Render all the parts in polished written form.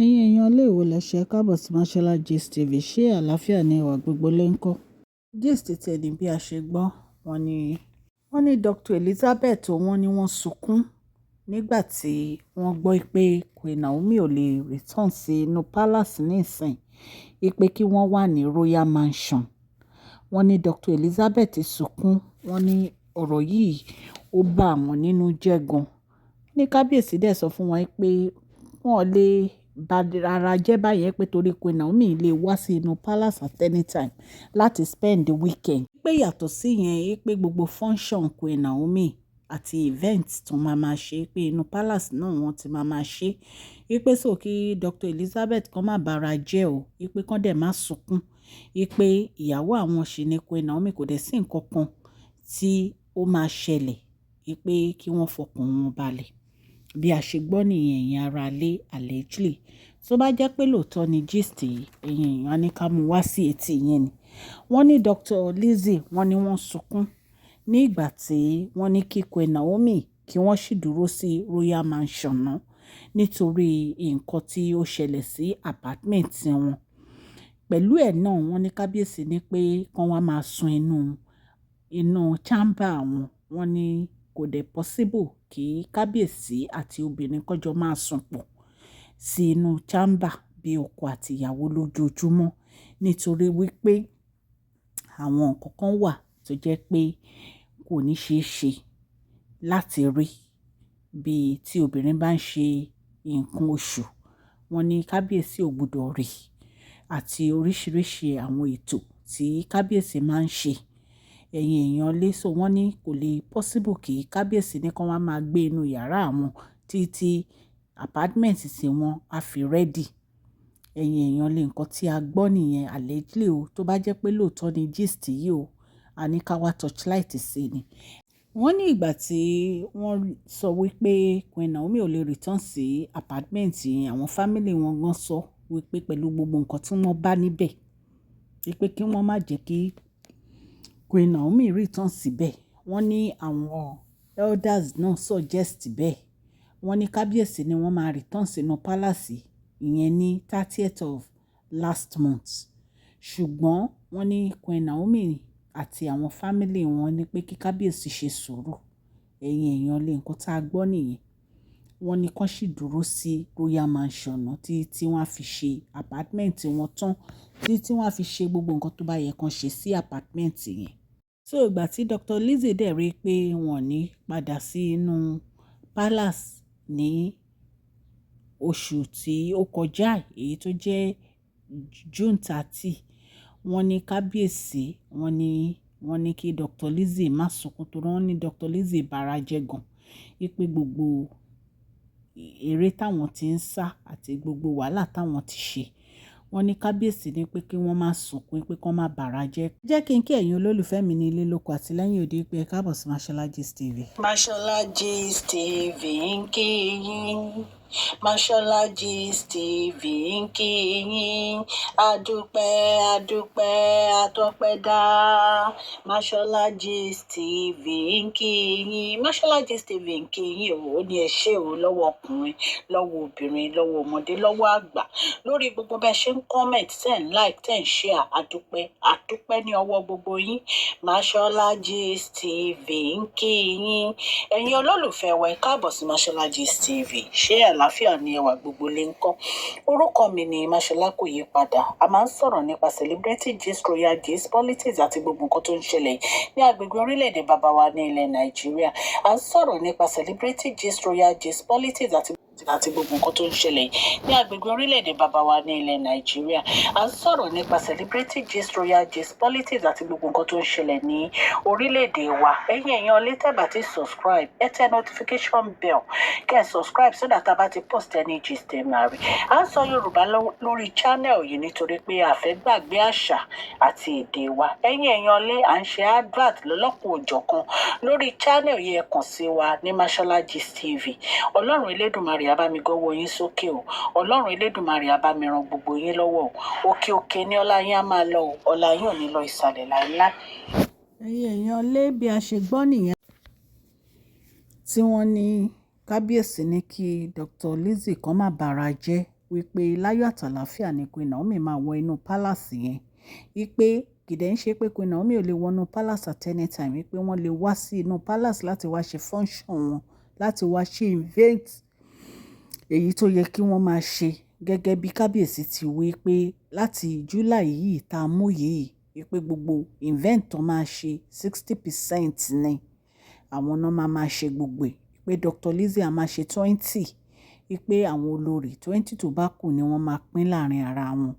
Ẹ̀yin èèyàn ilé ìwò lẹ́sẹ̀ káàbọ̀ sí Mashola Gist TV. Ṣé àlàáfíà ni ìwà gbogbo lè ń kọ́? Gist tẹ̀ ní bí a ṣe gbọ́, wọ́n ní Dr. Elizabeth wọ́n ní wọ́n sunkún nígbà tí wọ́n gbọ́ pé Queen Naomi ò lè return sí inú palace nísìn, pé kí wọ́n wà ní Royal Mansion. Wọ́n ní Dr. Elizabeth sunkún, wọ́n ní ọ̀rọ̀ yìí ó bà wọ́n nínú jẹ́ gan. Ní kábíyèsí dẹ̀ sọ fún wọn pé wọ́n lè bá ara jẹ́ báyẹn pé torí Queen Naomi lè wá sí inú palace at any time láti spend the weekend. Pé yàtọ̀ sí yẹn, pé gbogbo function Queen Naomi àti event tó máa ṣe pé inú palace náà wọ́n ti máa ṣe. Pé so kí Dr. Elizabeth kan má bára jẹ́ o, pé kán dẹ̀ má sunkún. Pé ìyàwó àwọn ṣì ni Queen Naomi, kò dẹ̀ sí nǹkan kan tí ó máa ṣẹlẹ̀. Pé kí wọ́n fọkàn wọn balẹ̀. Bí a ṣe gbọ́ nìyẹn, ẹ̀yin ará ilé allegedly. Tó bá jẹ́ pé lóòótọ́ ni gist yìí, ẹ̀yin èèyàn á ní ká mú wá sí etí yẹn ni. Wọ́n ní Dr. Lizzie, wọ́n ní wọ́n sunkún ní ìgbà tí wọ́n ní kí Queen Naomi kí wọ́n sì dúró sí Royal Mansion náà nítorí nǹkan tí ó ṣẹlẹ̀ sí apartment wọn. Pẹ̀lú ẹ̀ náà, wọ́n ní kábíyèsí ní pé kán wá máa sun inú chamber wọn. Wọ́n ní kò dẹ̀ possible kí kábíyèsí àti obìnrin kọjọ máa sùn pọ̀ sí inú chamber bí ọkọ àti ìyàwó lójoojúmọ́ nítorí wípé àwọn nǹkan kan wà tó jẹ́ pé kò ní ṣeé ṣe láti rí bí tí obìnrin bá ń ṣe nǹkan oṣù. Wọ́n ní kábíyèsí ò gbọdọ̀ rí àti oríṣiríṣi àwọn ètò tí kábíyèsí máa ń ṣe. Ẹ̀yin èèyàn lé, so wọ́n ní kò lè possible kí kábíyèsí ní kán wá máa gbé inú yàrá àwọn títí apartment tí wọ́n á fi ready. Ẹ̀yin èèyàn lé, nǹkan tí a gbọ́ nìyẹn allegedly o. Tó bá jẹ́ pé lóòótọ́ ni gist yìí o, a ní ká wá torchlight sí ni. Wọ́n ní ìgbà tí wọ́n sọ wípé Queen Naomi ò lè return sí apartment yẹn, àwọn family wọn gan sọ wípé pẹ̀lú gbogbo nǹkan tí wọ́n bá níbẹ̀, wípé kí wọ́n má jẹ́ kí Queen Naomi return síbẹ̀. Wọ́n ní àwọn elders náà suggest bẹ́ẹ̀. Wọ́n ní kábíyèsí ni wọ́n máa return sínú palace ìyẹn ní 30th of last month. Ṣùgbọ́n wọ́n ní Queen Naomi àti àwọn family wọn ní pé kí kábíyèsí ṣe sùúrù. Ẹ̀yin èèyàn lé, nǹkan tá a gbọ́ nìyẹn. Wọ́n ní kán sì dúró sí Royal Mansion náà tí wọ́n á fi ṣe apartment wọn tán, tí wọ́n á fi ṣe gbogbo nǹkan tó bá yẹ kán ṣe sí apartment yẹn. So ìgbà tí Dr. Lizzie dẹ̀ rí pé wọ́n ní padà sí inú palace ní oṣù tí ó kọjá, èyí tó jẹ́ June 30, wọ́n ní kábíyèsí, wọ́n ní kí Dr. Lizzie má sunkún torí wọ́n ní Dr. Lizzie bara jẹ́ gan. Wípé gbogbo eré táwọn ti ń sá àti gbogbo wàhálà táwọn ti ṣe, wọ́n ní kábíyèsí ní pé kí wọ́n má sunkún, pé kán má bàrà jẹ́. Jẹ́ kí n kí ẹ̀yin olólùfẹ́ mi ní ilé lóko àti lẹ́yìn òde pé ẹ káàbọ̀ sí Mashola Gist TV. Mashola Gist TV ń kí yín. Mashola Gist TV ń kí yín. Adúpẹ́ àtọpẹ́dá. Mashola Gist TV ń kí yín. Mashola Gist TV ń kí yín o. Ó ní ẹ ṣé o, lọ́wọ́ ọkùnrin, lọ́wọ́ obìnrin, lọ́wọ́ ọmọdé, lọ́wọ́ àgbà. Lórí gbogbo bẹ́ẹ̀ ṣe ń comment, tẹ́ ń like, tẹ́ ń share. Adúpẹ́ ní ọwọ́ gbogbo yín. Mashola Gist TV ń kí yín. Ẹ̀yin olólùfẹ́ wa, ẹ káàbọ̀ sí Mashola Gist TV. Ṣé àlàáfíà ni ẹwà gbogbo lè ń kọ́? Orúkọ mi ni Mashola, kò yí padà. A máa ń sọ̀rọ̀ nípa celebrity gist, royal gist, politics àti gbogbo nǹkan tó ń ṣẹlẹ̀ ní agbègbè orílẹ̀-èdè bàbá wa ní ilẹ̀ Nàìjíríà. A ń sọ̀rọ̀ nípa celebrity gist, royal gist, politics àti gbogbo nǹkan tó ń ṣẹlẹ̀ ní agbègbè orílẹ̀-èdè bàbá wa ní ilẹ̀ Nàìjíríà. A ń sọ̀rọ̀ nípa celebrity gist, royal gist, politics àti gbogbo nǹkan tó ń ṣẹlẹ̀ ní orílẹ̀-èdè wa. Ẹ̀yin èèyàn lè tẹ́ bá ti subscribe, ẹ tẹ notification bell kẹ́ ẹ subscribe so that a bá ti post any gist ẹ máa rí. A ń sọ Yorùbá lórí channel yìí nítorí pé a fẹ́ gbàgbé àṣà àti èdè wa. Ẹ̀yin èèyàn lè à ń ṣe advert lọ́lọ́kùn òjọ̀kan lórí channel yìí, ẹ kàn sí wa ní Mashola Gist TV. Ọlọ́run Elédùmarè á bá mi gọ́wọ́ yín sókè o. Ọlọ́run Elédùmarè á bá mi ran gbogbo yín lọ́wọ́ o. Òkè òkè ni ọlá yín á máa lọ o. Ọlá yín ò ní lọ ìsàlẹ̀ láíláí. Ẹ̀yin èèyàn lé, bí a ṣe gbọ́ nìyẹn tí wọ́n ní kábíyèsí ní kí Dr. Lizzie kan má bàrà jẹ́ wípé láyọ̀ àtàlàáfíà ni Queen Naomi máa wọ inú palace yẹn, wípé kìdẹ̀ ń ṣe pé Queen Naomi ò lè wọ inú palace at any time, wípé wọ́n lè wá sí inú palace láti wá ṣe function wọn, láti wá ṣe event èyí tó yẹ kí wọ́n máa ṣe, gẹ́gẹ́ bí kábíyèsí ti wí pé láti July yìí tá a mú yìí, wípé gbogbo event tó máa ṣe 60% ni àwọn náà máa ṣe gbogbo ẹ̀, pé Dr. Lizzie a máa ṣe 20, wípé àwọn olórí 20 tó bá kù ni wọ́n máa pín láàrin ara wọn.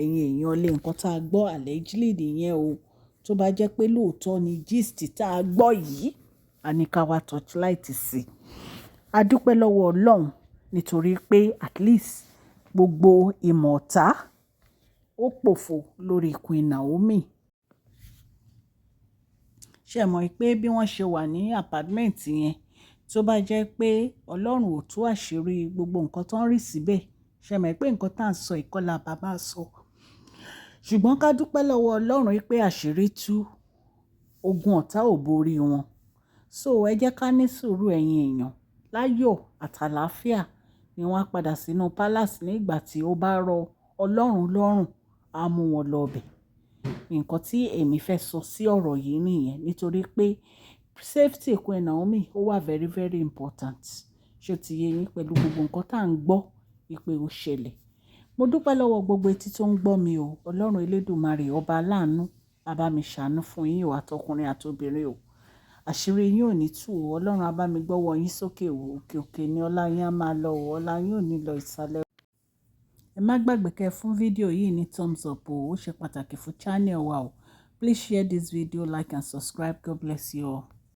Ẹ̀yin èèyàn lé nǹkan tá a gbọ́ allegedly nìyẹn o, tó bá jẹ́ pé lóòótọ́ ni gist tá a gbọ́ yìí, a ní ká wá torchlight sí. A dúpẹ́ lọ́wọ́ Ọlọ́run nítorí pé at least gbogbo ìmọ̀ ọ̀tá ó pòfo lórí Queen Naomi. Ṣé mọ̀ pé bí wọ́n ṣe wà ní apartment yẹn, tó bá jẹ́ pé Ọlọ́run ò tú àṣírí gbogbo nǹkan tó ń rí síbẹ̀, ṣé mọ̀ pé nǹkan tá à ń sọ ìkọlà bàbá sọ. Ṣùgbọ́n ká dúpẹ́ lọ́wọ́ Ọlọ́run pé àṣírí tú, ogun ọ̀tá ò borí wọn. So ẹ jẹ́ ká ní sùúrù ẹ̀yin èèyàn, láyọ̀ àtàlàáfíà ni wọ́n á padà sínú palace ní ìgbà tí ó bá rọ Ọlọ́run lọ́rùn, á mú wọn lọ bẹ̀. Nǹkan tí èmi fẹ́ sọ sí ọ̀rọ̀ yìí nìyẹn, nítorí pé safety Queen Naomi ó wà very very important. Ṣé ti yé yín pẹ̀lú gbogbo nǹkan tá à ń gbọ́ wípé ó ṣẹlẹ̀. Mo dúpẹ́ lọ́wọ́ gbogbo etí tó ń gbọ́ mi o. Ọlọ́run Elédùmarè ọba aláàánú, á bá mi ṣàánú fún yín o, àtọkùnrin àtobìnrin o. Àṣírí yín ò ní tú o. Ọlọ́run á bá mi gbọ́wọ́ yín sókè o. Òkè òkè ni ọlá yín á máa lọ o. Ọlá yín ò ní lọ ìsàlẹ̀. Ẹ má gbàgbé kẹ́ fún fídíò yìí ní thumbs up o. Ó ṣe pàtàkì fún channel wa o. Please share this video, like and subscribe. God bless you all.